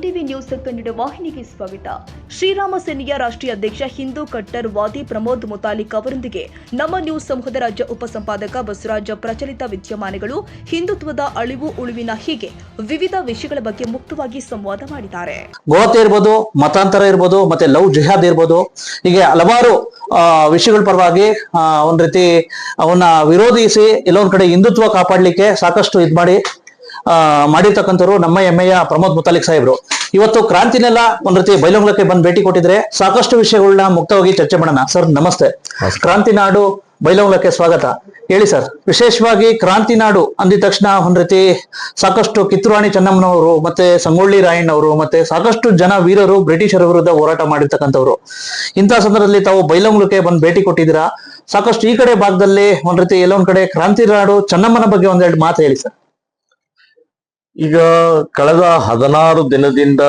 TV news Kannada ವಾಹಿನಿಗೆ ಸ್ವಾಗತ. ಶ್ರೀರಾಮ ಸೇನೆಯ ರಾಷ್ಟ್ರೀಯ ಅಧ್ಯಕ್ಷ ಹಿಂದೂ ಕಟ್ಟರ್ ವಾದಿ ಪ್ರಮೋದ್ ಮುತಾಲಿಕ್ ಅವರೊಂದಿಗೆ ನಮ್ಮ ನ್ಯೂಸ್ ಸಮೂಹದ ರಾಜ್ಯ ಉಪಸಂಪಾದಕ ಬಸವರಾಜ ಪ್ರಚಲಿತ ವಿದ್ಯಮಾನಗಳು, ಹಿಂದುತ್ವದ ಅಳಿವು ಉಳಿವಿನ ಹೀಗೆ ವಿವಿಧ ವಿಷಯಗಳ ಬಗ್ಗೆ ಮುಕ್ತವಾಗಿ ಸಂವಾದ ಮಾಡಿದ್ದಾರೆ. ಗೋಹತ್ಯೆ ಇರ್ಬೋದು, ಮತಾಂತರ ಇರ್ಬೋದು, ಮತ್ತೆ ಲವ್ ಜಿಹಾದ್ ಇರ್ಬೋದು, ಹೀಗೆ ಹಲವಾರು ವಿಷಯಗಳ ಪರವಾಗಿ ಒಂದ್ ರೀತಿ ಅವನ್ನ ವಿರೋಧಿಸಿ ಎಲ್ಲೊಂದ್ ಕಡೆ ಹಿಂದುತ್ವ ಕಾಪಾಡ್ಲಿಕ್ಕೆ ಸಾಕಷ್ಟು ಮಾಡಿ ಮಾಡಿರ್ತಕ್ಕಂಥವ್ರು ನಮ್ಮ ಹೆಮ್ಮೆಯ ಪ್ರಮೋದ್ ಮುತಾಲಿಕ್ ಸಾಹೇಬ್ರು. ಇವತ್ತು ಕ್ರಾಂತಿನೆಲ್ಲ ಒಂದ್ ರೀತಿ ಬೈಲಹೊಂಗಲಕ್ಕೆ ಬಂದು ಭೇಟಿ ಕೊಟ್ಟಿದ್ರೆ ಸಾಕಷ್ಟು ವಿಷಯಗಳನ್ನ ಮುಕ್ತವಾಗಿ ಚರ್ಚೆ ಮಾಡೋಣ. ಸರ್ ನಮಸ್ತೆ. ಕ್ರಾಂತಿ ನಾಡು ಬೈಲಹೊಂಗಲಕ್ಕೆ ಸ್ವಾಗತ. ಹೇಳಿ ಸರ್, ವಿಶೇಷವಾಗಿ ಕ್ರಾಂತಿ ನಾಡು ಅಂದಿದ ತಕ್ಷಣ ಒಂದ್ ರೀತಿ ಸಾಕಷ್ಟು ಕಿತ್ತೂರು ರಾಣಿ ಚೆನ್ನಮ್ಮನವರು, ಮತ್ತೆ ಸಂಗೊಳ್ಳಿ ರಾಯಣ್ಣವರು, ಮತ್ತೆ ಸಾಕಷ್ಟು ಜನ ವೀರರು ಬ್ರಿಟಿಷರ ವಿರುದ್ಧ ಹೋರಾಟ ಮಾಡಿರ್ತಕ್ಕಂಥವ್ರು. ಇಂತಹ ಸಂದರ್ಭದಲ್ಲಿ ತಾವು ಬೈಲಹೊಂಗಲಕ್ಕೆ ಬಂದು ಭೇಟಿ ಕೊಟ್ಟಿದ್ದೀರಾ. ಸಾಕಷ್ಟು ಈ ಕಡೆ ಭಾಗದಲ್ಲಿ ಒಂದ್ ರೀತಿ ಎಲ್ಲೊಂದ್ ಕಡೆ ಕ್ರಾಂತಿ ನಾಡು ಚೆನ್ನಮ್ಮನ ಬಗ್ಗೆ ಒಂದೆರಡು ಮಾತು ಹೇಳಿ ಸರ್. ಈಗ ಕಳೆದ 16 ದಿನದಿಂದ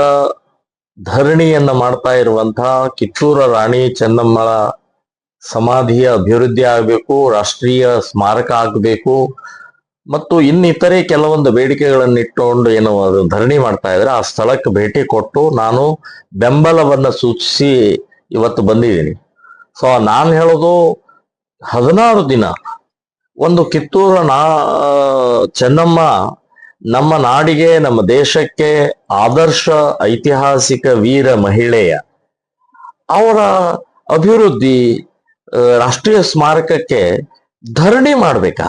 ಧರಣಿಯನ್ನ ಮಾಡ್ತಾ ಇರುವಂತಹ ಕಿತ್ತೂರು ರಾಣಿ ಚೆನ್ನಮ್ಮಳ ಸಮಾಧಿಯ ಅಭಿವೃದ್ಧಿ ಆಗಬೇಕು, ರಾಷ್ಟ್ರೀಯ ಸ್ಮಾರಕ ಆಗಬೇಕು, ಮತ್ತು ಇನ್ನಿತರೆ ಕೆಲವೊಂದು ಬೇಡಿಕೆಗಳನ್ನ ಇಟ್ಟುಕೊಂಡು ಏನು ಧರಣಿ ಮಾಡ್ತಾ ಇದ್ರೆ ಆ ಸ್ಥಳಕ್ಕೆ ಭೇಟಿ ಕೊಟ್ಟು ನಾನು ಬೆಂಬಲವನ್ನ ಸೂಚಿಸಿ ಇವತ್ತು ಬಂದಿದ್ದೀನಿ. ಸೊ ನಾನು ಹೇಳೋದು 16 ದಿನ ಒಂದು ಕಿತ್ತೂರು ಚೆನ್ನಮ್ಮ ನಮ್ಮ ನಾಡಿಗೆ, ನಮ್ಮ ದೇಶಕ್ಕೆ ಆದರ್ಶ ಐತಿಹಾಸಿಕ ವೀರ ಮಹಿಳೆಯ ಅವರ ಅಭಿವೃದ್ಧಿ, ರಾಷ್ಟ್ರೀಯ ಸ್ಮಾರಕಕ್ಕೆ ಧರಣಿ ಮಾಡ್ಬೇಕಾ,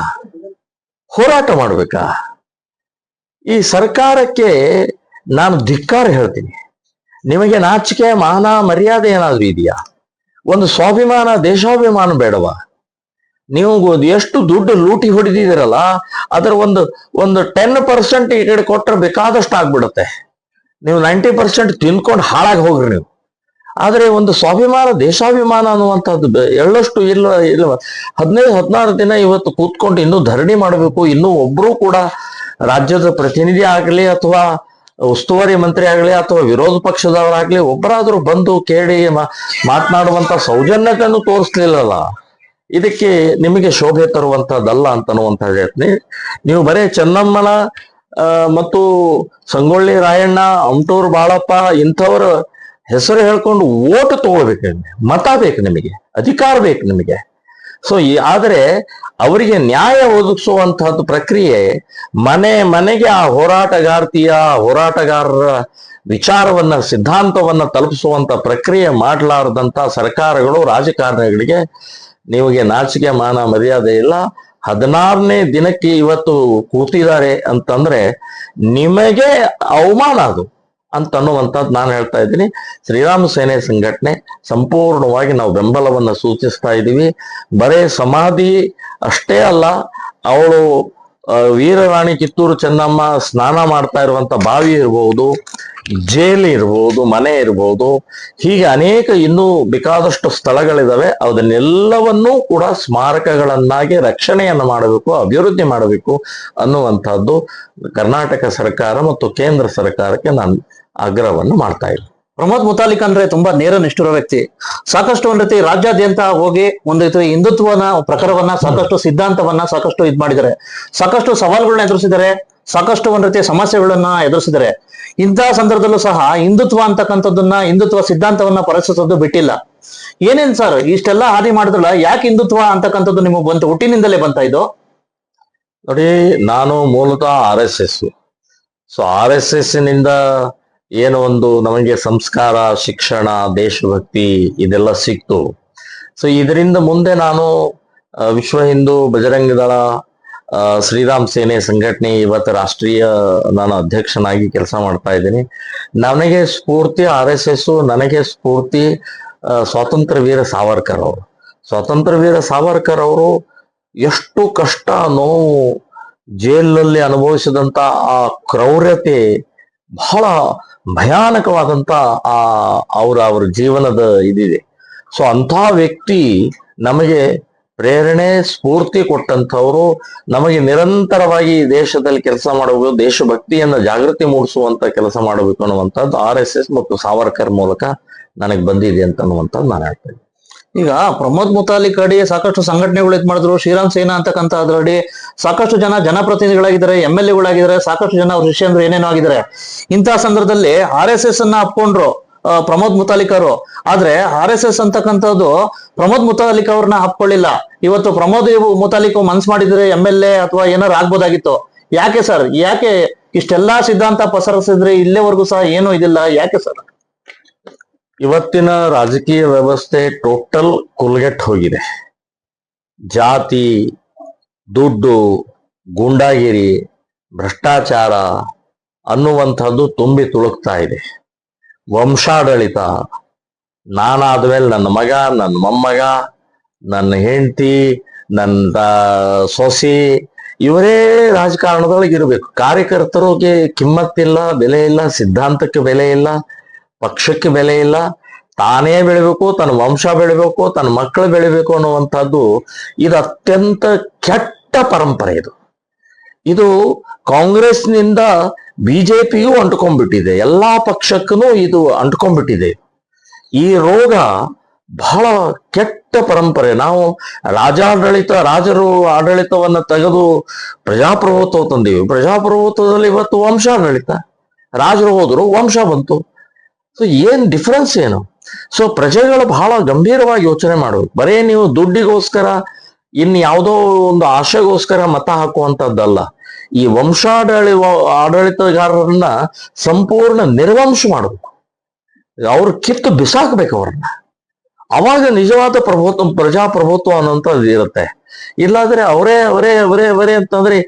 ಹೋರಾಟ ಮಾಡ್ಬೇಕಾ? ಈ ಸರ್ಕಾರಕ್ಕೆ ನಾನು ಧಿಕ್ಕಾರ ಹೇಳ್ತೀನಿ. ನಿಮಗೆ ನಾಚಿಕೆ, ಮಾನ, ಮರ್ಯಾದೆ ಏನಾದ್ರೂ ಇದೆಯಾ? ಒಂದು ಸ್ವಾಭಿಮಾನ, ದೇಶಾಭಿಮಾನ ಬೇಡವಾ? ನೀವು ಎಷ್ಟು ದುಡ್ಡು ಲೂಟಿ ಹೊಡೆದಿದ್ದೀರಲ್ಲ, ಅದರ ಒಂದು 10% ಈ ಕಡೆ ಕೊಟ್ಟರೆ ಬೇಕಾದಷ್ಟು ಆಗ್ಬಿಡುತ್ತೆ. ನೀವು 90% ತಿನ್ಕೊಂಡು ಹಾಳಾಗಿ ಹೋಗ್ರಿ ನೀವು. ಆದ್ರೆ ಒಂದು ಸ್ವಾಭಿಮಾನ, ದೇಶಾಭಿಮಾನ ಅನ್ನುವಂಥದ್ದು ಎಳ್ಳಷ್ಟು ಇಲ್ಲ. 15-16 ದಿನ ಇವತ್ತು ಕೂತ್ಕೊಂಡು ಇನ್ನೂ ಧರಣಿ ಮಾಡಬೇಕು. ಇನ್ನೂ ಒಬ್ರು ಕೂಡ ರಾಜ್ಯದ ಪ್ರತಿನಿಧಿ ಆಗಲಿ, ಅಥವಾ ಉಸ್ತುವಾರಿ ಮಂತ್ರಿ ಆಗಲಿ, ಅಥವಾ ವಿರೋಧ ಪಕ್ಷದವರಾಗ್ಲಿ ಒಬ್ಬರಾದ್ರೂ ಬಂದು ಕೇಳಿ ಮಾತನಾಡುವಂತ ಸೌಜನ್ಯತೆಯನ್ನು ತೋರಿಸ್ಲಿಲ್ಲಲ್ಲ. ಇದಕ್ಕೆ ನಿಮಗೆ ಶೋಭೆ ತರುವಂತದ್ದಲ್ಲ ಅಂತನ್ನುವಂತ ಹೇಳ್ತೀನಿ. ನೀವು ಬರೇ ಚೆನ್ನಮ್ಮನ ಮತ್ತು ಸಂಗೊಳ್ಳಿ ರಾಯಣ್ಣ, ಅಮಟೂರು ಬಾಳಪ್ಪ ಇಂಥವ್ರ ಹೆಸರು ಹೇಳ್ಕೊಂಡು ಓಟ್ ತಗೊಳ್ಬೇಕು, ಮತ ಬೇಕು ನಿಮಗೆ, ಅಧಿಕಾರ ಬೇಕು ನಿಮಗೆ. ಸೊ ಆದ್ರೆ ಅವರಿಗೆ ನ್ಯಾಯ ಒದಗಿಸುವಂತಹದ್ದು ಪ್ರಕ್ರಿಯೆ ಮನೆಗೆ ಆ ಹೋರಾಟಗಾರರ ವಿಚಾರವನ್ನ, ಸಿದ್ಧಾಂತವನ್ನ ತಲುಪಿಸುವಂತ ಪ್ರಕ್ರಿಯೆ ಮಾಡಲಾರದಂತ ಸರ್ಕಾರಗಳು, ರಾಜಕಾರಣಿಗಳಿಗೆ ನಿಮಗೆ ನಾಚಿಕೆ, ಮಾನ, ಮರ್ಯಾದೆ ಇಲ್ಲ. 16ನೇ ದಿನಕ್ಕೆ ಇವತ್ತು ಕೂತಿದ್ದಾರೆ ಅಂತಂದ್ರೆ ನಿಮಗೆ ಅವಮಾನ ಅದು ಅಂತನ್ನುವಂಥದ್ದು ನಾನು ಹೇಳ್ತಾ ಇದ್ದೀನಿ. ಶ್ರೀರಾಮ ಸೇನೆ ಸಂಘಟನೆ ಸಂಪೂರ್ಣವಾಗಿ ನಾವು ಬೆಂಬಲವನ್ನ ಸೂಚಿಸ್ತಾ ಇದ್ದೀವಿ. ಬರೇ ಸಮಾಧಿ ಅಷ್ಟೇ ಅಲ್ಲ, ಅವಳು ವೀರರಾಣಿ ಕಿತ್ತೂರು ಚೆನ್ನಮ್ಮ ಸ್ನಾನ ಮಾಡ್ತಾ ಇರುವಂತ ಬಾವಿ ಇರ್ಬೋದು, ಜೈಲ್ ಇರ್ಬೋದು, ಮನೆ ಇರ್ಬೋದು, ಹೀಗೆ ಅನೇಕ ಇನ್ನೂ ಬೇಕಾದಷ್ಟು ಸ್ಥಳಗಳಿದಾವೆ. ಅದನ್ನೆಲ್ಲವನ್ನೂ ಕೂಡ ಸ್ಮಾರಕಗಳನ್ನಾಗಿ ರಕ್ಷಣೆಯನ್ನು ಮಾಡಬೇಕು, ಅಭಿವೃದ್ಧಿ ಮಾಡಬೇಕು ಅನ್ನುವಂಥದ್ದು ಕರ್ನಾಟಕ ಸರ್ಕಾರ ಮತ್ತು ಕೇಂದ್ರ ಸರ್ಕಾರಕ್ಕೆ ನಾನು ಆಗ್ರಹವನ್ನು ಮಾಡ್ತಾ ಇದ್ದೀನಿ. ಪ್ರಮೋದ್ ಮುತಾಲಿಕ್ ಅಂದ್ರೆ ತುಂಬಾ ನೇರ ನಿಷ್ಠುರ ವ್ಯಕ್ತಿ. ಸಾಕಷ್ಟು ಒಂದ್ ರೀತಿ ರಾಜ್ಯಾದ್ಯಂತ ಹೋಗಿ ಒಂದ್ ರೀತಿ ಹಿಂದುತ್ವನ ಪ್ರಕಾರವನ್ನ, ಸಾಕಷ್ಟು ಸಿದ್ಧಾಂತವನ್ನ ಸಾಕಷ್ಟು ಮಾಡಿದ್ದಾರೆ. ಸಾಕಷ್ಟು ಸವಾಲುಗಳನ್ನ ಎದುರಿಸಿದ್ದಾರೆ, ಸಾಕಷ್ಟು ಒಂದ್ ರೀತಿಯ ಸಮಸ್ಯೆಗಳನ್ನ ಎದುರಿಸಿದ್ದಾರೆ. ಇಂತಹ ಸಂದರ್ಭದಲ್ಲೂ ಸಹ ಹಿಂದುತ್ವ ಅಂತಕ್ಕಂಥದ್ದನ್ನ, ಹಿಂದುತ್ವ ಸಿದ್ಧಾಂತವನ್ನ ಪರಿಚಯಿಸೋದು ಬಿಟ್ಟಿಲ್ಲ. ಏನೇನ್ ಸರ್ ಇಷ್ಟೆಲ್ಲ ಹಾದಿ ಮಾಡಿದ್ರಲ್ಲ, ಯಾಕೆ ಹಿಂದುತ್ವ ಅಂತಕ್ಕಂಥದ್ದು ನಿಮಗೆ ಬಂತು? ಹುಟ್ಟಿನಿಂದಲೇ ಬಂತ ಇದು? ನೋಡಿ, ನಾನು ಮೂಲತಃ RSS. ಸೊ RSS ನಿಂದ ಏನೋ ಒಂದು ನಮಗೆ ಸಂಸ್ಕಾರ, ಶಿಕ್ಷಣ, ದೇಶಭಕ್ತಿ ಇದೆಲ್ಲ ಸಿಕ್ತು. ಸೊ ಇದರಿಂದ ಮುಂದೆ ನಾನು ವಿಶ್ವ ಹಿಂದೂ ಬಜರಂಗ ದಳ, ಶ್ರೀರಾಮ್ ಸೇನೆ ಸಂಘಟನೆ ಇವತ್ತು ರಾಷ್ಟ್ರೀಯ ನಾನು ಅಧ್ಯಕ್ಷನಾಗಿ ಕೆಲಸ ಮಾಡ್ತಾ ಇದ್ದೀನಿ. ನನಗೆ ಸ್ಫೂರ್ತಿ RSS, ನನಗೆ ಸ್ಫೂರ್ತಿ ಸ್ವಾತಂತ್ರ್ಯ ವೀರ ಸಾವರ್ಕರ್ ಅವರು. ಸ್ವಾತಂತ್ರ್ಯ ವೀರ ಸಾವರ್ಕರ್ ಅವರು ಎಷ್ಟು ಕಷ್ಟ, ನೋವು, ಜೈಲಿನಲ್ಲಿ ಅನುಭವಿಸಿದಂತ ಆ ಕ್ರೌರ್ಯತೆ ಬಹಳ ಭಯಾನಕವಾದಂತ ಅವರ ಜೀವನದ ಇದಿದೆ. ಸೊ ಅಂಥ ವ್ಯಕ್ತಿ ನಮಗೆ ಪ್ರೇರಣೆ, ಸ್ಫೂರ್ತಿ ಕೊಟ್ಟಂಥವ್ರು. ನಮಗೆ ನಿರಂತರವಾಗಿ ದೇಶದಲ್ಲಿ ಕೆಲಸ ಮಾಡಬೇಕು, ದೇಶಭಕ್ತಿಯನ್ನ ಜಾಗೃತಿ ಮೂಡಿಸುವಂತ ಕೆಲಸ ಮಾಡಬೇಕು ಅನ್ನುವಂಥದ್ದು RSS ಮತ್ತು ಸಾವರ್ಕರ್ ಮೂಲಕ ನನಗೆ ಬಂದಿದೆ ಅಂತ ಅನ್ನುವಂಥದ್ದು ನಾನು ಹೇಳ್ತೇನೆ. ಈಗ ಪ್ರಮೋದ್ ಮುತಾಲಿಕ್ ಅಡಿ ಸಾಕಷ್ಟು ಸಂಘಟನೆಗಳು ಇದ್ ಮಾಡಿದ್ರು, ಶ್ರೀರಾಮ್ ಸೇನಾ ಅಂತಕ್ಕಂಥ ಅದ್ರಡಿ ಸಾಕಷ್ಟು ಜನ ಜನಪ್ರತಿನಿಧಿಗಳಾಗಿದ್ದಾರೆ, MLA ಗಳಾಗಿದ್ದಾರೆ, ಸಾಕಷ್ಟು ಜನ ಅವ್ರ ಶಿಷ್ಯಂದ್ರು ಏನೇನೋ ಆಗಿದ್ದಾರೆ. ಇಂತಹ ಸಂದರ್ಭದಲ್ಲಿ RSS ಅನ್ನ ಅಪ್ಕೊಂಡ್ರು ಪ್ರಮೋದ್ ಮುತಾಲಿಕ್ ಅವರು. ಆದ್ರೆ RSS ಅಂತಕ್ಕಂಥದ್ದು ಪ್ರಮೋದ್ ಮುತಾಲಿಕ್ ಅವ್ರನ್ನ ಹಾಕೊಳ್ಳಿಲ್ಲ. ಇವತ್ತು ಪ್ರಮೋದ್ ಮುತಾಲಿಕ್ ಮನ್ಸ್ ಮಾಡಿದ್ರೆ MLA ಅಥವಾ ಏನಾರು ಆಗ್ಬೋದಾಗಿತ್ತು. ಯಾಕೆ ಸರ್, ಯಾಕೆ ಇಷ್ಟೆಲ್ಲಾ ಸಿದ್ಧಾಂತ ಪಸರಿಸಿದ್ರೆ ಇಲ್ಲೇವರೆಗೂ ಸಹ ಏನೂ ಇದಿಲ್ಲ, ಯಾಕೆ ಸರ್? ಇವತ್ತಿನ ರಾಜಕೀಯ ವ್ಯವಸ್ಥೆ ಟೋಟಲ್ ಕುಲ್ಗೆಟ್ ಹೋಗಿದೆ. ಜಾತಿ, ದುಡ್ಡು, ಗೂಂಡಾಗಿರಿ, ಭ್ರಷ್ಟಾಚಾರ ಅನ್ನುವಂಥದ್ದು ತುಂಬಿ ತುಳುಕ್ತಾ ಇದೆ. ವಂಶಾಡಳಿತ, ನಾನಾದ್ಮೇಲೆ ನನ್ನ ಮಗ, ನನ್ನ ಮೊಮ್ಮಗ, ನನ್ನ ಹೆಂಡತಿ, ನನ್ನ ಸೊಸಿ, ಇವರೇ ರಾಜಕಾರಣದೊಳಗೆ ಇರಬೇಕು. ಕಾರ್ಯಕರ್ತರಿಗೆ ಕಿಮ್ಮತ್ತಿಲ್ಲ, ಬೆಲೆ ಇಲ್ಲ, ಸಿದ್ಧಾಂತಕ್ಕೆ ಬೆಲೆ ಇಲ್ಲ, ಪಕ್ಷಕ್ಕೆ ಬೆಲೆ ಇಲ್ಲ. ತಾನೇ ಬೆಳಿಬೇಕು, ತನ್ನ ವಂಶ ಬೆಳಿಬೇಕು, ತನ್ನ ಮಕ್ಕಳು ಬೆಳಿಬೇಕು ಅನ್ನುವಂಥದ್ದು ಇದು ಅತ್ಯಂತ ಕೆಟ್ಟ ಪರಂಪರೆ. ಇದು ಕಾಂಗ್ರೆಸ್ನಿಂದ BJPಗೂ ಅಂಟ್ಕೊಂಡ್ಬಿಟ್ಟಿದೆ, ಎಲ್ಲಾ ಪಕ್ಷಕ್ಕೂ ಇದು ಅಂಟ್ಕೊಂಡ್ಬಿಟ್ಟಿದೆ. ಈ ರೋಗ ಬಹಳ ಕೆಟ್ಟ ಪರಂಪರೆ. ನಾವು ರಾಜರು ಆಡಳಿತವನ್ನ ತೆಗೆದು ಪ್ರಜಾಪ್ರಭುತ್ವ ತಂದೀವಿ. ಪ್ರಜಾಪ್ರಭುತ್ವದಲ್ಲಿ ಇವತ್ತು ವಂಶಾಡಳಿತ, ರಾಜರು ಹೋದ್ರು ವಂಶ ಬಂತು. ಸೊ ಏನ್ ಡಿಫರೆನ್ಸ್ ಏನು? ಸೊ ಪ್ರಜೆಗಳು ಬಹಳ ಗಂಭೀರವಾಗಿ ಯೋಚನೆ ಮಾಡಬೇಕು. ಬರೇ ನೀವು ದುಡ್ಡಿಗೋಸ್ಕರ ಇನ್ ಯಾವುದೋ ಒಂದು ಆಶೆಗೋಸ್ಕರ ಮತ ಹಾಕುವಂತದ್ದಲ್ಲ. ಈ ಆಡಳಿತಗಾರರನ್ನ ಸಂಪೂರ್ಣ ನಿರ್ವಂಶ ಮಾಡಬೇಕು, ಅವ್ರ ಕಿತ್ತು ಬಿಸಾಕ್ಬೇಕು ಅವ್ರನ್ನ. ಅವಾಗ ನಿಜವಾದ ಪ್ರಜಾಪ್ರಭುತ್ವ ಅನ್ನೋಂಥದ್ದು ಇರುತ್ತೆ. ಇಲ್ಲಾಂದ್ರೆ ಅವರೇ ಅವರೇ ಅವರೇ ಅವರೇ ಅಂತಂದ್ರೆ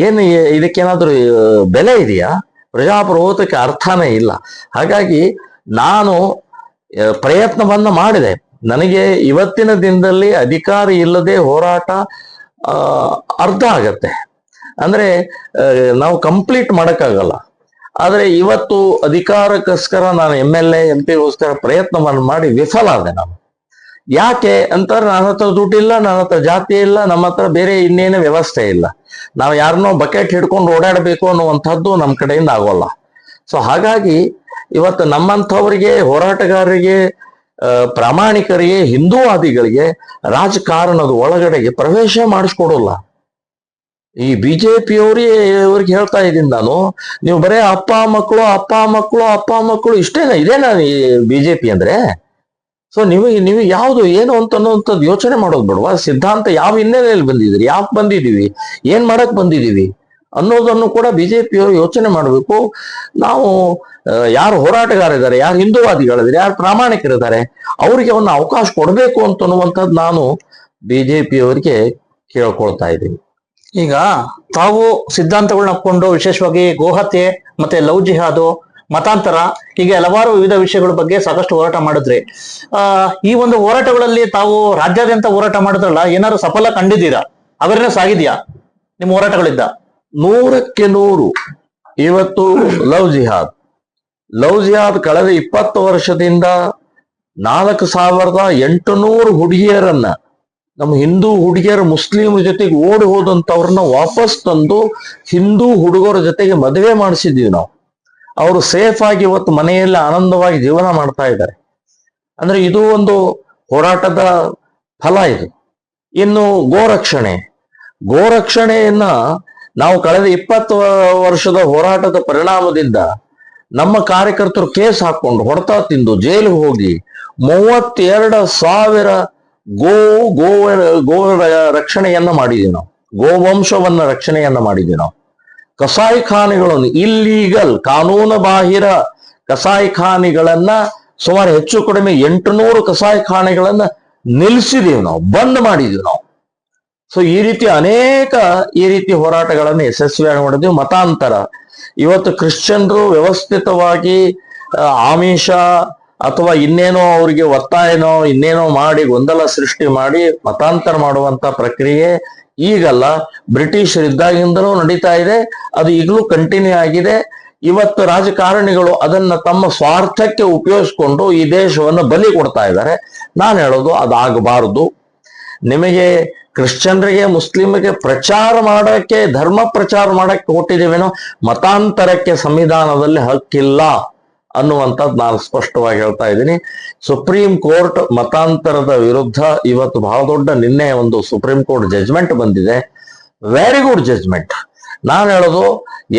ಏನ್ ಇದಕ್ಕೇನಾದ್ರೂ ಬೆಲೆ ಇದೆಯಾ? ಪ್ರಜಾಪ್ರಭುತ್ವಕ್ಕೆ ಅರ್ಥನೇ ಇಲ್ಲ. ಹಾಗಾಗಿ ನಾನು ಪ್ರಯತ್ನವನ್ನ ಮಾಡಿದೆ. ನನಗೆ ಇವತ್ತಿನ ದಿನದಲ್ಲಿ ಅಧಿಕಾರ ಇಲ್ಲದೆ ಹೋರಾಟ ಅರ್ಧ ಆಗತ್ತೆ, ಅಂದ್ರೆ ನಾವು ಕಂಪ್ಲೀಟ್ ಮಾಡಕ್ಕಾಗಲ್ಲ. ಆದ್ರೆ ಇವತ್ತು ಅಧಿಕಾರಕ್ಕೋಸ್ಕರ ನಾನು MLA MP ಗೋಸ್ಕರ ಪ್ರಯತ್ನವನ್ನು ಮಾಡಿ ವಿಫಲ ಆದೆ ನಾನು. ಯಾಕೆ ಅಂತಾರೆ, ನನ್ನ ಹತ್ರ ದುಡ್ಡಿಲ್ಲ, ನನ್ನ ಹತ್ರ ಜಾತಿ ಇಲ್ಲ, ನಮ್ಮ ಹತ್ರ ಬೇರೆ ಇನ್ನೇನು ವ್ಯವಸ್ಥೆ ಇಲ್ಲ. ನಾವು ಯಾರನ್ನೋ ಬಕೆಟ್ ಹಿಡ್ಕೊಂಡು ಓಡಾಡಬೇಕು ಅನ್ನುವಂಥದ್ದು ನಮ್ಮ ಕಡೆಯಿಂದ ಆಗೋಲ್ಲ. ಸೊ ಹಾಗಾಗಿ ಇವತ್ತು ನಮ್ಮಂಥವರಿಗೆ, ಹೋರಾಟಗಾರರಿಗೆ, ಪ್ರಾಮಾಣಿಕರಿಗೆ, ಹಿಂದೂವಾದಿಗಳಿಗೆ ರಾಜಕಾರಣದ ಒಳಗಡೆಗೆ ಪ್ರವೇಶ ಮಾಡಿಸ್ಕೊಡೋಲ್ಲ. ಈ BJPಯವ್ರಿಗೆ ಹೇಳ್ತಾ ಇದ್ದೀನಿ ನಾನು, ನೀವು ಬರೇ ಅಪ್ಪ ಮಕ್ಕಳು ಇಷ್ಟೇನ? ಇದೇನಾ ಈ BJP ಅಂದ್ರೆ? ಸೊ ನೀವು ಯಾವ್ದು ಏನು ಅನ್ನೋಂಥದ್ದು ಯೋಚನೆ ಮಾಡೋದು ಬಿಡುವ. ಸಿದ್ಧಾಂತ ಯಾವ ಹಿನ್ನೆಲೆಯಲ್ಲಿ ಬಂದಿದ್ದೀರಿ, ಯಾಕೆ ಬಂದಿದೀವಿ, ಏನ್ ಮಾಡಕ್ ಬಂದಿದೀವಿ ಅನ್ನೋದನ್ನು ಕೂಡ BJPಯವರು ಯೋಚನೆ ಮಾಡಬೇಕು. ನಾವು ಯಾರು ಹೋರಾಟಗಾರಿದ್ದಾರೆ, ಯಾರು ಹಿಂದೂವಾದಿಗಳಿದ್ದಾರೆ, ಯಾರು ಪ್ರಾಮಾಣಿಕರಿದ್ದಾರೆ, ಅವ್ರಿಗೆ ಒಂದು ಅವಕಾಶ ಕೊಡಬೇಕು ಅಂತನ್ನುವಂಥದ್ದು ನಾನು BJPಯವರಿಗೆ ಕೇಳ್ಕೊಳ್ತಾ ಇದ್ದೀನಿ. ಈಗ ತಾವು ಸಿದ್ಧಾಂತಗಳನ್ನ ಹಾಕೊಂಡು ವಿಶೇಷವಾಗಿ ಗೋಹತ್ಯೆ ಮತ್ತೆ ಲವ್ ಜಿಹಾದು, ಮತಾಂತರ, ಹೀಗೆ ಹಲವಾರು ವಿವಿಧ ವಿಷಯಗಳ ಬಗ್ಗೆ ಸಾಕಷ್ಟು ಹೋರಾಟ ಮಾಡಿದ್ರಿ. ಈ ಒಂದು ಹೋರಾಟಗಳಲ್ಲಿ ತಾವು ರಾಜ್ಯಾದ್ಯಂತ ಹೋರಾಟ ಮಾಡಿದ್ರಲ್ಲ, ಏನಾದ್ರು ಸಫಲ ಕಂಡಿದ್ದೀರಾ? ಅವೇರ್ನೆಸ್ ಆಗಿದೆಯಾ ನಿಮ್ಮ ಹೋರಾಟಗಳಿಂದ? 100ಕ್ಕೆ 100. ಇವತ್ತು ಲವ್ ಜಿಹಾದ್ ಕಳೆದ 20 ವರ್ಷದಿಂದ 4800 ಹುಡುಗಿಯರನ್ನ, ನಮ್ಮ ಹಿಂದೂ ಹುಡುಗಿಯರ ಮುಸ್ಲಿಮರ ಜೊತೆಗೆ ಓಡಿ ಹೋದಂತವ್ರನ್ನ ವಾಪಸ್ ತಂದು ಹಿಂದೂ ಹುಡುಗರ ಜೊತೆಗೆ ಮದುವೆ ಮಾಡಿಸಿದೀವಿ ನಾವು. ಅವರು ಸೇಫ್ ಆಗಿ ಇವತ್ತು ಮನೆಯಲ್ಲಿ ಆನಂದವಾಗಿ ಜೀವನ ಮಾಡ್ತಾ ಇದ್ದಾರೆ. ಅಂದ್ರೆ ಇದು ಒಂದು ಹೋರಾಟದ ಫಲ ಇದು. ಇನ್ನು ಗೋರಕ್ಷಣೆಯನ್ನ ನಾವು ಕಳೆದ 20 ವರ್ಷದ ಹೋರಾಟದ ಪರಿಣಾಮದಿಂದ ನಮ್ಮ ಕಾರ್ಯಕರ್ತರು ಕೇಸ್ ಹಾಕೊಂಡು ಹೊಡೆತ ತಿಂದು ಜೈಲಿಗೆ ಹೋಗಿ 32,000 ಗೋ ರಕ್ಷಣೆಯನ್ನ ಮಾಡಿದೀವಿ ನಾವು. ಗೋವಂಶವನ್ನ ರಕ್ಷಣೆಯನ್ನ ಮಾಡಿದೀವಿ ನಾವು. ಕಸಾಯಿಖಾನೆಗಳನ್ನು, ಇಲ್ಲೀಗಲ್ ಕಾನೂನು ಬಾಹಿರ ಕಸಾಯಿಖಾನೆಗಳನ್ನ ಸುಮಾರು ಹೆಚ್ಚು ಕಡಿಮೆ 800 ಕಸಾಯಿಖಾನೆಗಳನ್ನ ನಿಲ್ಲಿಸಿದೀವಿ ನಾವು, ಬಂದ್ ಮಾಡಿದೀವಿ ನಾವು. ಸೊ ಈ ರೀತಿ ಹೋರಾಟಗಳನ್ನು ಯಶಸ್ವಿಯಾಗಿ ಮಾಡಿದ್ವಿ. ಮತಾಂತರ, ಇವತ್ತು ಕ್ರಿಶ್ಚಿಯನ್ರು ವ್ಯವಸ್ಥಿತವಾಗಿ ಆಮಿಷ ಅಥವಾ ಇನ್ನೇನೋ ಅವರಿಗೆ ಒತ್ತಾಯನೋ ಇನ್ನೇನೋ ಮಾಡಿ ಗೊಂದಲ ಸೃಷ್ಟಿ ಮಾಡಿ ಮತಾಂತರ ಮಾಡುವಂತ ಪ್ರಕ್ರಿಯೆ ಈಗಲ್ಲ, ಬ್ರಿಟಿಷರಿದ್ದಾಗಿಂದಲೂ ನಡೀತಾ ಇದೆ. ಅದು ಈಗಲೂ ಕಂಟಿನ್ಯೂ ಆಗಿದೆ. ಇವತ್ತು ರಾಜಕಾರಣಿಗಳು ಅದನ್ನ ತಮ್ಮ ಸ್ವಾರ್ಥಕ್ಕೆ ಉಪಯೋಗಿಸ್ಕೊಂಡು ಈ ದೇಶವನ್ನು ಬಲಿ ಕೊಡ್ತಾ ಇದ್ದಾರೆ. ನಾನು ಹೇಳೋದು ಅದಾಗಬಾರದು. ನಿಮಗೆ ಕ್ರಿಶ್ಚಿಯನ್ರಿಗೆ, ಮುಸ್ಲಿಮ್ಗೆ ಪ್ರಚಾರ ಮಾಡಕ್ಕೆ, ಧರ್ಮ ಪ್ರಚಾರ ಮಾಡಕ್ಕೆ ಕೊಟ್ಟಿದ್ದೇವೇನೋ, ಮತಾಂತರಕ್ಕೆ ಸಂವಿಧಾನದಲ್ಲಿ ಹಕ್ಕಿಲ್ಲ ಅನ್ನುವಂಥದ್ದು ನಾನು ಸ್ಪಷ್ಟವಾಗಿ ಹೇಳ್ತಾ ಇದ್ದೀನಿ. ಸುಪ್ರೀಂ ಕೋರ್ಟ್ ಮತಾಂತರದ ವಿರುದ್ಧ ಇವತ್ತು ಬಹಳ ದೊಡ್ಡ ನಿನ್ನೆ ಒಂದು ಸುಪ್ರೀಂ ಕೋರ್ಟ್ ಜಜ್ಮೆಂಟ್ ಬಂದಿದೆ. Very good judgement. ನಾನು ಹೇಳೋದು,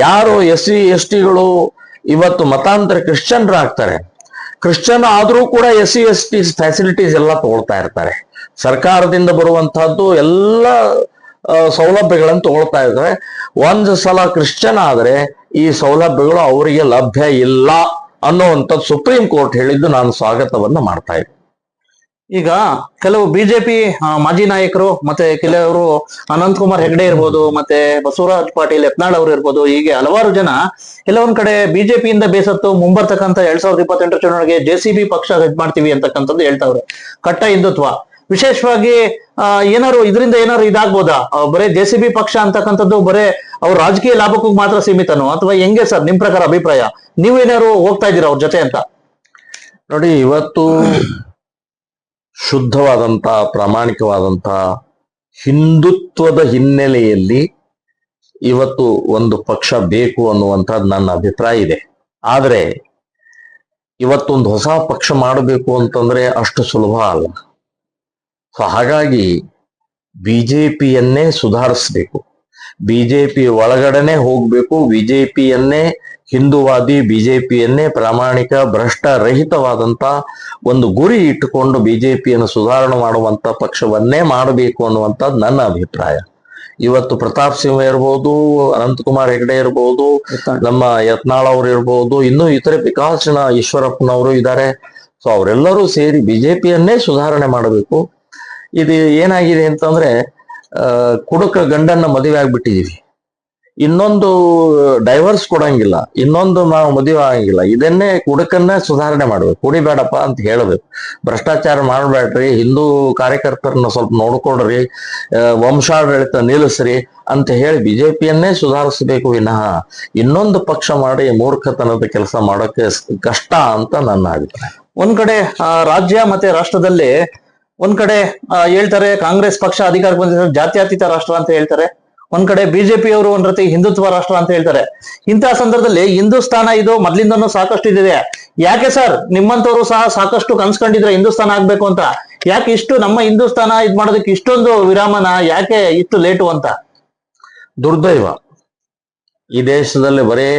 ಯಾರು SC STಗಳು ಇವತ್ತು ಮತಾಂತರ ಕ್ರಿಶ್ಚಿಯನ್ರಾಗ್ತಾರೆ, ಕ್ರಿಶ್ಚಿಯನ್ ಆದ್ರೂ ಕೂಡ SC ST ಫ್ಯಾಸಿಲಿಟೀಸ್ ಎಲ್ಲ ತಗೊಳ್ತಾ ಇರ್ತಾರೆ. ಸರ್ಕಾರದಿಂದ ಬರುವಂತಹದ್ದು ಎಲ್ಲ ಸೌಲಭ್ಯಗಳನ್ನು ತಗೊಳ್ತಾ ಇರ್ತಾರೆ. ಒಂದು ಸಲ ಕ್ರಿಶ್ಚಿಯನ್ ಆದ್ರೆ ಈ ಸೌಲಭ್ಯಗಳು ಅವರಿಗೆ ಲಭ್ಯ ಇಲ್ಲ ಅನ್ನುವಂಥದ್ದು ಸುಪ್ರೀಂ ಕೋರ್ಟ್ ಹೇಳಿದ್ದು ನಾನು ಸ್ವಾಗತವನ್ನ ಮಾಡ್ತಾ ಇದ್ದೀನಿ. ಈಗ ಕೆಲವು ಬಿಜೆಪಿ ಮಾಜಿ ನಾಯಕರು ಮತ್ತೆ ಕೆಲವರು ಅನಂತಕುಮಾರ್ ಹೆಗಡೆ ಇರ್ಬೋದು, ಮತ್ತೆ ಬಸವರಾಜ್ ಪಾಟೀಲ್ ಯತ್ನಾಳ್ ಅವರು ಇರ್ಬೋದು, ಹೀಗೆ ಹಲವಾರು ಜನ ಕೆಲವೊಂದ್ ಕಡೆ ಬಿಜೆಪಿಯಿಂದ ಬೇಸತ್ತು ಮುಂಬರ್ತಕ್ಕಂಥ 2028 ಚುನಾವಣೆಗೆ JCB ಪಕ್ಷ ಇದ್ ಮಾಡ್ತೀವಿ ಅಂತಕ್ಕಂಥದ್ದು ಹೇಳ್ತಾವ್ರೆ. ಕಟ್ಟ ಹಿಂದುತ್ವ ವಿಶೇಷವಾಗಿ ಏನಾರು ಇದರಿಂದ ಏನಾರು ಇದಾಗ್ಬೋದಾ? ಬರೇ JCB ಪಕ್ಷ ಅಂತಕ್ಕಂಥದ್ದು ಬರೇ ಅವ್ರ ರಾಜಕೀಯ ಲಾಭಕ್ಕೂ ಮಾತ್ರ ಸೀಮಿತನೋ ಅಥವಾ ಹೆಂಗೆ ಸರ್ ನಿಮ್ ಪ್ರಕಾರ ಅಭಿಪ್ರಾಯ? ನೀವೇನಾರು ಹೋಗ್ತಾ ಇದ್ದೀರಾ ಅವ್ರ ಜೊತೆ ಅಂತ? ನೋಡಿ, ಇವತ್ತು ಶುದ್ಧವಾದಂತ ಪ್ರಾಮಾಣಿಕವಾದಂತ ಹಿಂದುತ್ವದ ಹಿನ್ನೆಲೆಯಲ್ಲಿ ಇವತ್ತು ಒಂದು ಪಕ್ಷ ಬೇಕು ಅನ್ನುವಂಥದ್ದು ನನ್ನ ಅಭಿಪ್ರಾಯ ಇದೆ. ಆದ್ರೆ ಇವತ್ತೊಂದು ಹೊಸ ಪಕ್ಷ ಮಾಡಬೇಕು ಅಂತಂದ್ರೆ ಅಷ್ಟು ಸುಲಭ ಅಲ್ಲ. ಸೊ ಹಾಗಾಗಿ ಬಿಜೆಪಿಯನ್ನೇ ಸುಧಾರಿಸ್ಬೇಕು, ಬಿಜೆಪಿ ಒಳಗಡೆನೆ ಹೋಗ್ಬೇಕು, ಬಿಜೆಪಿಯನ್ನೇ ಹಿಂದೂವಾದಿ, ಬಿಜೆಪಿಯನ್ನೇ ಪ್ರಾಮಾಣಿಕ ಭ್ರಷ್ಟ ರಹಿತವಾದಂತ ಒಂದು ಗುರಿ ಇಟ್ಟುಕೊಂಡು ಬಿಜೆಪಿಯನ್ನು ಸುಧಾರಣೆ ಮಾಡುವಂತ ಪಕ್ಷವನ್ನೇ ಮಾಡಬೇಕು ಅನ್ನುವಂಥದ್ದು ನನ್ನ ಅಭಿಪ್ರಾಯ. ಇವತ್ತು ಪ್ರತಾಪ್ ಸಿಂಹ ಇರ್ಬೋದು, ಅನಂತಕುಮಾರ್ ಹೆಗಡೆ ಇರ್ಬೋದು, ನಮ್ಮ ಯತ್ನಾಳ್ ಅವರು ಇರ್ಬೋದು, ಇನ್ನೂ ಇತರೆ ವಿಕಾಸ್ ಈಶ್ವರಪ್ಪನವರು ಇದ್ದಾರೆ. ಸೊ ಅವರೆಲ್ಲರೂ ಸೇರಿ ಬಿಜೆಪಿಯನ್ನೇ ಸುಧಾರಣೆ ಮಾಡಬೇಕು. ಇದು ಏನಾಗಿದೆ ಅಂತಂದ್ರೆ, ಕುಡುಕ ಗಂಡನ್ನ ಮದುವೆ ಆಗ್ಬಿಟ್ಟಿದೀವಿ, ಇನ್ನೊಂದು ಡೈವರ್ಸ್ ಕೊಡಂಗಿಲ್ಲ, ಇನ್ನೊಂದು ನಾವು ಮದುವೆ ಆಗಂಗಿಲ್ಲ. ಇದನ್ನೇ ಕುಡುಕನ್ನೇ ಸುಧಾರಣೆ ಮಾಡ್ಬೇಕು, ಕುಡಿಬೇಡಪ್ಪ ಅಂತ ಹೇಳ್ಬೇಕು, ಭ್ರಷ್ಟಾಚಾರ ಮಾಡಬೇಡ್ರಿ, ಹಿಂದೂ ಕಾರ್ಯಕರ್ತರನ್ನ ಸ್ವಲ್ಪ ನೋಡ್ಕೊಡ್ರಿ, ವಂಶಾಡಳಿತ ನಿಲ್ಲಿಸ್ರಿ ಅಂತ ಹೇಳಿ ಬಿಜೆಪಿಯನ್ನೇ ಸುಧಾರಿಸಬೇಕು ವಿನಃ ಇನ್ನೊಂದು ಪಕ್ಷ ಮಾಡಿ ಮೂರ್ಖತನದ ಕೆಲಸ ಮಾಡೋಕೆ ಕಷ್ಟ ಅಂತ ನನ್ನ ಅಭಿಪ್ರಾಯ. ಒಂದ್ ಕಡೆ ರಾಜ್ಯ ಮತ್ತೆ ರಾಷ್ಟ್ರದಲ್ಲಿ ಒಂದ್ ಕಡೆ ಹೇಳ್ತಾರೆ ಕಾಂಗ್ರೆಸ್ ಪಕ್ಷ ಅಧಿಕಾರಕ್ಕೆ ಬಂದಿದ್ದಾರೆ ಜಾತ್ಯತೀತ ರಾಷ್ಟ್ರ ಅಂತ ಹೇಳ್ತಾರೆ, ಒಂದ್ ಕಡೆ ಬಿಜೆಪಿ ಅವರು ಒಂದ್ ರೀತಿ ಹಿಂದುತ್ವ ರಾಷ್ಟ್ರ ಅಂತ ಹೇಳ್ತಾರೆ. ಇಂತಹ ಸಂದರ್ಭದಲ್ಲಿ ಹಿಂದೂಸ್ತಾನ ಇದು ಮೊದ್ಲಿಂದನೂ ಸಾಕಷ್ಟು ಇದಿದೆ. ಯಾಕೆ ಸರ್ ನಿಮ್ಮಂತವ್ರು ಸಹ ಸಾಕಷ್ಟು ಕನ್ಸ್ಕೊಂಡಿದ್ರೆ ಹಿಂದೂಸ್ತಾನ ಆಗ್ಬೇಕು ಅಂತ, ಯಾಕೆ ಇಷ್ಟು ನಮ್ಮ ಹಿಂದೂಸ್ತಾನ ಇದ್ ಮಾಡೋದಕ್ಕೆ ಇಷ್ಟೊಂದು ವಿರಾಮನ ಯಾಕೆ ಇಷ್ಟು ಲೇಟು ಅಂತ? ದುರ್ದೈವ. ಈ ದೇಶದಲ್ಲಿ ಬರೇ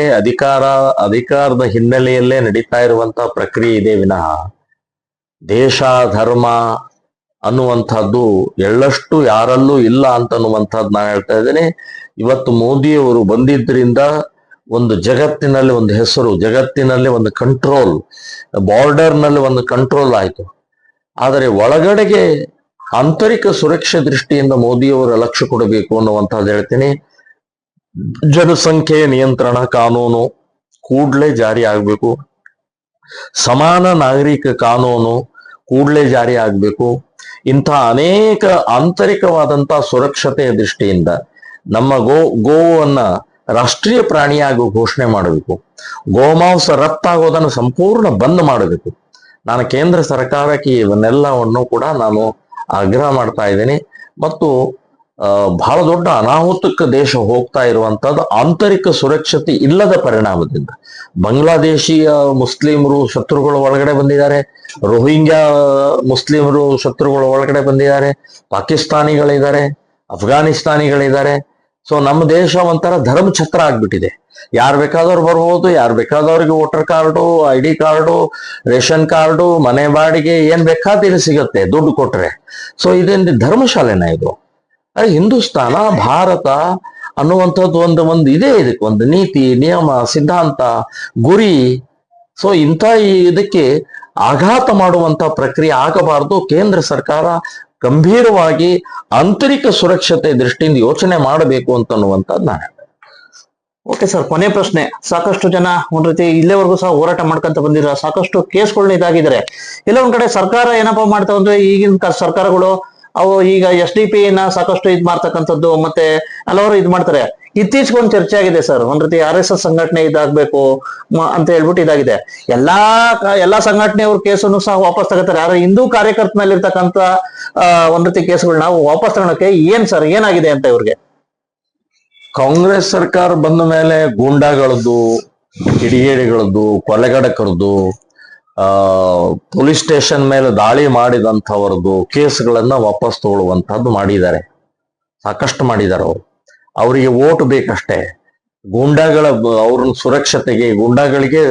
ಅಧಿಕಾರದ ಹಿನ್ನೆಲೆಯಲ್ಲೇ ನಡೀತಾ ಇರುವಂತ ಪ್ರಕ್ರಿಯೆ ಇದೆ ವಿನಃ ದೇಶ ಧರ್ಮ ಅನ್ನುವಂಥದ್ದು ಎಳ್ಳಷ್ಟು ಯಾರಲ್ಲೂ ಇಲ್ಲ ಅಂತ ಅನ್ನುವಂಥದ್ದು ನಾನು ಹೇಳ್ತಾ ಇದ್ದೇನೆ. ಇವತ್ತು ಮೋದಿಯವರು ಬಂದಿದ್ರಿಂದ ಒಂದು ಜಗತ್ತಿನಲ್ಲಿ ಒಂದು ಹೆಸರು, ಜಗತ್ತಿನಲ್ಲಿ ಒಂದು ಕಂಟ್ರೋಲ್, ಬಾರ್ಡರ್ನಲ್ಲಿ ಒಂದು ಕಂಟ್ರೋಲ್ ಆಯ್ತು. ಆದರೆ ಒಳಗಡೆಗೆ ಆಂತರಿಕ ಸುರಕ್ಷೆ ದೃಷ್ಟಿಯಿಂದ ಮೋದಿಯವರ ಲಕ್ಷ್ಯ ಕೊಡಬೇಕು ಅನ್ನುವಂಥದ್ದು ಹೇಳ್ತೀನಿ. ಜನಸಂಖ್ಯೆ ನಿಯಂತ್ರಣ ಕಾನೂನು ಕೂಡಲೇ ಜಾರಿ ಆಗ್ಬೇಕು, ಸಮಾನ ನಾಗರಿಕ ಕಾನೂನು ಕೂಡಲೇ ಜಾರಿ ಆಗ್ಬೇಕು. ಇಂಥ ಅನೇಕ ಆಂತರಿಕವಾದಂತಹ ಸುರಕ್ಷತೆಯ ದೃಷ್ಟಿಯಿಂದ ನಮ್ಮ ಗೋವನ್ನ ರಾಷ್ಟ್ರೀಯ ಪ್ರಾಣಿಯಾಗಿ ಘೋಷಣೆ ಮಾಡಬೇಕು, ಗೋಮಾಂಸ ರಫ್ತಾಗೋದನ್ನು ಸಂಪೂರ್ಣ ಬಂದ್ ಮಾಡಬೇಕು. ನಾನು ಕೇಂದ್ರ ಸರ್ಕಾರಕ್ಕೆ ಇವನ್ನೆಲ್ಲವನ್ನು ಕೂಡ ನಾನು ಆಗ್ರಹ ಮಾಡ್ತಾ ಇದ್ದೇನೆ. ಮತ್ತು ಬಹಳ ದೊಡ್ಡ ಅನಾಹುತಕ್ಕೆ ದೇಶ ಹೋಗ್ತಾ ಇರುವಂತದ್ದು ಆಂತರಿಕ ಸುರಕ್ಷತೆ ಇಲ್ಲದ ಪರಿಣಾಮದಿಂದ. ಬಾಂಗ್ಲಾದೇಶಿಯ ಮುಸ್ಲಿಮರು ಶತ್ರುಗಳು ಒಳಗಡೆ ಬಂದಿದ್ದಾರೆ, ರೋಹಿಂಗ್ಯಾ ಮುಸ್ಲಿಮರು ಶತ್ರುಗಳು ಒಳಗಡೆ ಬಂದಿದ್ದಾರೆ, ಪಾಕಿಸ್ತಾನಿಗಳಿದ್ದಾರೆ, ಅಫ್ಘಾನಿಸ್ತಾನಿಗಳಿದ್ದಾರೆ. ಸೊ ನಮ್ಮ ದೇಶ ಒಂಥರ ಧರ್ಮಛತ್ರ ಆಗ್ಬಿಟ್ಟಿದೆ. ಯಾರು ಬೇಕಾದವ್ರು ಬರ್ಬೋದು, ಯಾರು ಬೇಕಾದವ್ರಿಗೆ voter card, ID card, ration card, ಮನೆ ಬಾಡಿಗೆ ಏನ್ ಬೇಕಾದ್ರೆ ಸಿಗತ್ತೆ ದುಡ್ಡು ಕೊಟ್ರೆ. ಸೊ ಇದೇನು ಧರ್ಮಶಾಲೆನ ಇದು? ಹಿಂದೂಸ್ತಾನ ಭಾರತ ಅನ್ನುವಂಥದ್ದು ಒಂದು ಇದೆ, ಇದಕ್ಕೆ ಒಂದು ನೀತಿ ನಿಯಮ ಸಿದ್ಧಾಂತ ಗುರಿ. ಸೊ ಇಂಥ ಇದಕ್ಕೆ ಆಘಾತ ಮಾಡುವಂತ ಪ್ರಕ್ರಿಯೆ ಆಗಬಾರದು. ಕೇಂದ್ರ ಸರ್ಕಾರ ಗಂಭೀರವಾಗಿ ಆಂತರಿಕ ಸುರಕ್ಷತೆ ದೃಷ್ಟಿಯಿಂದ ಯೋಚನೆ ಮಾಡಬೇಕು ಅಂತನ್ನುವಂಥದ್ದು ನಾನು. ಓಕೆ ಸರ್, ಕೊನೆ ಪ್ರಶ್ನೆ. ಸಾಕಷ್ಟು ಜನ ಒಂದ್ ರೀತಿ ಇಲ್ಲಿವರೆಗೂ ಸಹ ಹೋರಾಟ ಮಾಡ್ಕೊಂತ ಬಂದಿರೋ ಸಾಕಷ್ಟು ಕೇಸ್ಗಳನ್ನ ಇದಾಗಿದ್ದಾರೆ. ಎಲ್ಲ ಒಂದ್ ಕಡೆ ಸರ್ಕಾರ ಏನಪ್ಪಾ ಮಾಡ್ತಾವ ಅಂದ್ರೆ ಈಗಿನ ಸರ್ಕಾರಗಳು ಅವು ಈಗ SDP ನ ಸಾಕಷ್ಟು ಇದ್ ಮಾಡ್ತಕ್ಕಂಥದ್ದು ಮತ್ತೆ ಹಲವಾರು ಇದ್ ಮಾಡ್ತಾರೆ. ಇತ್ತೀಚೆಗೆ ಒಂದು ಚರ್ಚೆ ಆಗಿದೆ ಸರ್, ಒಂದ್ ರೀತಿ RSS ಸಂಘಟನೆ ಇದಾಗ್ಬೇಕು ಅಂತ ಹೇಳ್ಬಿಟ್ಟು ಇದಾಗಿದೆ. ಎಲ್ಲಾ ಸಂಘಟನೆಯವ್ರ ಕೇಸನ್ನು ಸಹ ವಾಪಸ್ ತಗೋತಾರೆ. ಆದ್ರೆ ಹಿಂದೂ ಕಾರ್ಯಕರ್ತ ಮೇಲೆ ಇರ್ತಕ್ಕಂಥ ಒಂದ್ ರೀತಿ ಕೇಸ್ಗಳನ್ನ ವಾಪಸ್ ತಗೊಳಕ್ಕೆ ಏನ್ ಸರ್ ಏನಾಗಿದೆ ಅಂತ ಇವ್ರಿಗೆ? ಕಾಂಗ್ರೆಸ್ ಸರ್ಕಾರ ಬಂದ ಮೇಲೆ ಗೂಂಡಾಗಳದ್ದು, ಕಿಡಿಗೇಡಿಗಳದ್ದು, ಕೊಲೆಗಡಕರದ್ದು, ಪೊಲೀಸ್ ಸ್ಟೇಷನ್ ಮೇಲೆ ದಾಳಿ ಮಾಡಿದಂಥವ್ರದ್ದು ಕೇಸ್ಗಳನ್ನ ವಾಪಸ್ ತಗೊಳ್ಳುವಂತಹದ್ದು ಮಾಡಿದ್ದಾರೆ. ಸಾಕಷ್ಟು ಮಾಡಿದ್ದಾರೆ ಅವರು. ಅವರಿಗೆ ಓಟ್ ಬೇಕಷ್ಟೇ. ಗೂಂಡಾಗಳ ಅವ್ರ ಸುರಕ್ಷತೆಗೆ, ಗೂಂಡಾಗಳಿಗೆ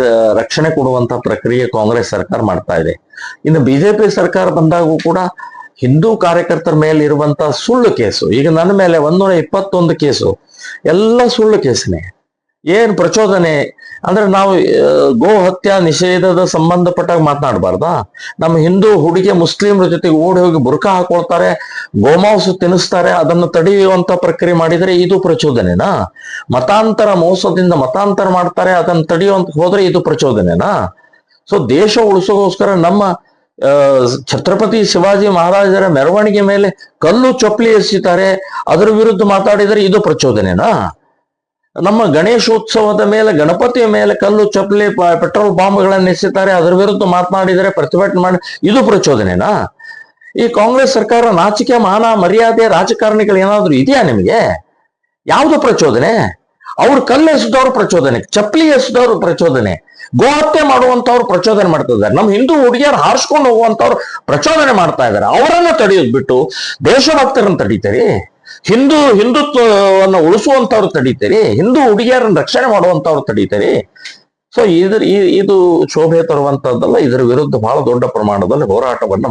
ರಕ್ಷಣೆ ಕೊಡುವಂತ ಪ್ರಕ್ರಿಯೆ ಕಾಂಗ್ರೆಸ್ ಸರ್ಕಾರ ಮಾಡ್ತಾ ಇದೆ. ಇನ್ನು ಬಿಜೆಪಿ ಸರ್ಕಾರ ಬಂದಾಗೂ ಕೂಡ ಹಿಂದೂ ಕಾರ್ಯಕರ್ತರ ಮೇಲೆ ಇರುವಂತ ಸುಳ್ಳು ಕೇಸು, ಈಗ ನನ್ನ ಮೇಲೆ 121 ಕೇಸು ಎಲ್ಲ ಸುಳ್ಳು ಕೇಸನೆ. ಏನ್ ಪ್ರಚೋದನೆ ಅಂದ್ರೆ, ನಾವು ಗೋ ಹತ್ಯಾ ನಿಷೇಧದ ಸಂಬಂಧಪಟ್ಟಾಗ ಮಾತನಾಡಬಾರ್ದಾ? ನಮ್ಮ ಹಿಂದೂ ಹುಡುಗಿ ಮುಸ್ಲಿಮರ ಜೊತೆಗೆ ಓಡಿ ಹೋಗಿ ಬುರ್ಕಾ ಹಾಕೊಳ್ತಾರೆ, ಗೋಮಾಂಸ ತಿನ್ನಿಸ್ತಾರೆ, ಅದನ್ನು ತಡೆಯುವಂತ ಪ್ರಕ್ರಿಯೆ ಮಾಡಿದರೆ ಇದು ಪ್ರಚೋದನೆನಾ? ಮತಾಂತರ, ಮೋಸದಿಂದ ಮತಾಂತರ ಮಾಡ್ತಾರೆ, ಅದನ್ನು ತಡೆಯುವಂತ ಹೋದ್ರೆ ಇದು ಪ್ರಚೋದನೆನಾ? ಸೊ ದೇಶ ಉಳಿಸೋಗೋಸ್ಕರ ನಮ್ಮ ಛತ್ರಪತಿ ಶಿವಾಜಿ ಮಹಾರಾಜರ ಮೆರವಣಿಗೆ ಮೇಲೆ ಕಲ್ಲು ಚಪ್ಪಲಿ ಎಸೆಯುತ್ತಾರೆ, ಅದರ ವಿರುದ್ಧ ಮಾತಾಡಿದರೆ ಇದು ಪ್ರಚೋದನೆನಾ? ನಮ್ಮ ಗಣೇಶೋತ್ಸವದ ಮೇಲೆ, ಗಣಪತಿಯ ಮೇಲೆ ಕಲ್ಲು ಚಪ್ಪಲಿ ಪೆಟ್ರೋಲ್ ಬಾಂಬ್ಗಳನ್ನು ಎಸೆಯುತ್ತಾರೆ, ಅದರ ವಿರುದ್ಧ ಮಾತನಾಡಿದರೆ, ಪ್ರತಿಭಟನೆ ಮಾಡಿ ಇದು ಪ್ರಚೋದನೆನಾ? ಈ ಕಾಂಗ್ರೆಸ್ ಸರ್ಕಾರ ನಾಚಿಕೆ, ಮಾನ, ಮರ್ಯಾದೆ, ರಾಜಕಾರಣಿಗಳು ಏನಾದ್ರು ಇದೆಯಾ ನಿಮಗೆ? ಯಾವುದು ಪ್ರಚೋದನೆ? ಅವ್ರು ಕಲ್ಲು ಎಸೆದವ್ರು ಪ್ರಚೋದನೆ, ಚಪ್ಪಲಿ ಎಸೆದವ್ರು ಪ್ರಚೋದನೆ, ಗೋಹತ್ಯೆ ಮಾಡುವಂತವ್ರು ಪ್ರಚೋದನೆ ಮಾಡ್ತಾ ಇದ್ದಾರೆ, ನಮ್ಮ ಹಿಂದೂ ಹುಡುಗಿಯರು ಹಾರಿಸ್ಕೊಂಡು ಹೋಗುವಂತವ್ರು ಪ್ರಚೋದನೆ ಮಾಡ್ತಾ ಇದ್ದಾರೆ. ಅವರನ್ನ ತಡೆಯೋದು ಬಿಟ್ಟು ದೇಶಭಕ್ತರನ್ನ ತಡೀತೀರಿ, ಹಿಂದುತ್ವವನ್ನು ಉಳಿಸುವಂತವ್ರು ತಡೀತೀರಿ, ಹಿಂದೂ ಹುಡುಗಿಯರನ್ನ ರಕ್ಷಣೆ ಮಾಡುವಂತವ್ರು ತಡೀತೀರಿ. ಸೊ ಇದು ಶೋಭೆ ತರುವಂತದ್ದಲ್ಲ. ಇದರ ವಿರುದ್ಧ ಬಹಳ ದೊಡ್ಡ ಪ್ರಮಾಣದಲ್ಲಿ ಹೋರಾಟವನ್ನು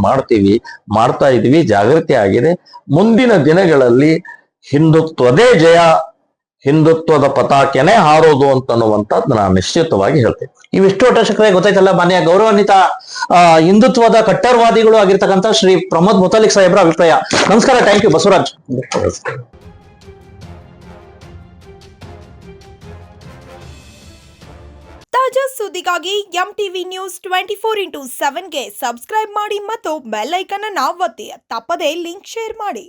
ಮಾಡ್ತಾ ಇದೀವಿ. ಜಾಗೃತಿ ಆಗಿದೆ. ಮುಂದಿನ ದಿನಗಳಲ್ಲಿ ಹಿಂದುತ್ವದೇ ಜಯ, ಹಿಂದುತ್ವದ ಪತಾಕೆನೇ ಹಾರೋದು ಅಂತನ್ನುವಂಥದ್ದು ನಾನು ನಿಶ್ಚಿತವಾಗಿ ಹೇಳ್ತೇನೆ. ಇವಿಷ್ಟು ಒಟ್ಟಶಕ್ರೆ ಗೊತ್ತಾಯ್ತಲ್ಲ ಮಾನ್ಯ ಗೌರವಾನ್ವಿತ ಹಿಂದುತ್ವದ ಕಟ್ಟರ್ವಾದಿಗಳು ಆಗಿರ್ತಕ್ಕಂಥ ಶ್ರೀ ಪ್ರಮೋದ್ ಮುತಾಲಿಕ್ ಸಾಹೇಬ್ರ ಅಭಿಪ್ರಾಯ. ನಮಸ್ಕಾರ. Thank you Basavaraj. ತಾಜಾ ಸುದ್ದಿಗಾಗಿ MTV ನ್ಯೂಸ್ 24/7ಗೆ ಸಬ್ಸ್ಕ್ರೈಬ್ ಮಾಡಿ ಮತ್ತು ಬೆಲ್ ಐಕಾನ್ ಅನ್ನು ಒತ್ತಿ. ತಪ್ಪದೇ ಲಿಂಕ್ ಶೇರ್ ಮಾಡಿ.